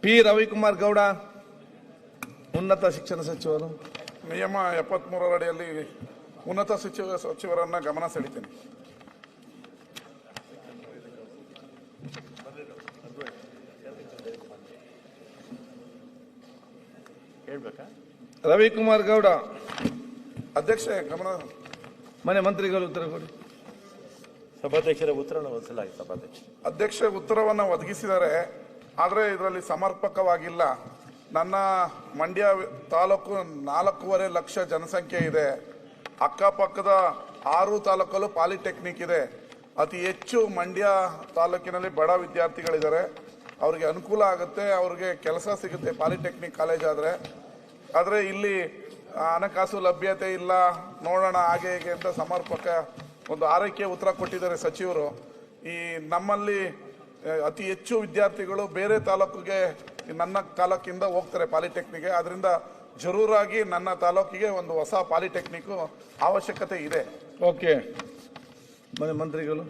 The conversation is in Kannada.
ಪಿ ರವಿಕುಮಾರ್ ಗೌಡ, ಉನ್ನತ ಶಿಕ್ಷಣ ಸಚಿವರು. ನಿಯಮ 73 ಅಡಿಯಲ್ಲಿ ಉನ್ನತ ಸಚಿವರನ್ನ ಗಮನ ಸೆಳೀತೇನೆ. ರವಿಕುಮಾರ್ ಗೌಡ. ಅಧ್ಯಕ್ಷ ಗಮನ. ಮನೆ ಮಂತ್ರಿಗಳು ಉತ್ತರ ಕೊಡಿ. ಸಭಾಧ್ಯಕ್ಷರ ಉತ್ತರವನ್ನು ಒದಗಿಸಲಾಗಿದೆ. ಸಭಾಧ್ಯಕ್ಷ ಅಧ್ಯಕ್ಷ ಉತ್ತರವನ್ನು ಒದಗಿಸಿದ್ದಾರೆ, ಆದರೆ ಇದರಲ್ಲಿ ಸಮರ್ಪಕವಾಗಿಲ್ಲ. ನನ್ನ ಮಂಡ್ಯ ತಾಲೂಕು 4.5 ಲಕ್ಷ ಜನಸಂಖ್ಯೆ ಇದೆ. ಅಕ್ಕಪಕ್ಕದ 6 ತಾಲೂಕಲ್ಲೂ ಪಾಲಿಟೆಕ್ನಿಕ್ ಇದೆ. ಅತಿ ಹೆಚ್ಚು ಮಂಡ್ಯ ತಾಲೂಕಿನಲ್ಲಿ ಬಡ ವಿದ್ಯಾರ್ಥಿಗಳಿದ್ದಾರೆ. ಅವ್ರಿಗೆ ಅನುಕೂಲ ಆಗುತ್ತೆ, ಅವ್ರಿಗೆ ಕೆಲಸ ಸಿಗುತ್ತೆ ಪಾಲಿಟೆಕ್ನಿಕ್ ಕಾಲೇಜ್ ಆದರೆ ಇಲ್ಲಿ ಹಣಕಾಸು ಲಭ್ಯತೆ ಇಲ್ಲ, ನೋಡೋಣ ಹಾಗೆ ಹೀಗೆ ಅಂತ ಸಮರ್ಪಕ ಒಂದು ಆರೈಕೆ ಉತ್ತರ ಕೊಟ್ಟಿದ್ದಾರೆ ಸಚಿವರು. ಈ ನಮ್ಮಲ್ಲಿ ಅತಿ ಹೆಚ್ಚು ವಿದ್ಯಾರ್ಥಿಗಳು ಬೇರೆ ತಾಲೂಕಿಗೆ ನನ್ನ ತಾಲೂಕಿಂದ ಹೋಗ್ತಾರೆ ಪಾಲಿಟೆಕ್ನಿಕ್ಗೆ. ಅದರಿಂದ ಜರೂರಾಗಿ ನನ್ನ ತಾಲೂಕಿಗೆ ಒಂದು ಹೊಸ ಪಾಲಿಟೆಕ್ನಿಕ್ ಅವಶ್ಯಕತೆ ಇದೆ. ಓಕೆ, ಮನೆ ಮಂತ್ರಿಗಳು.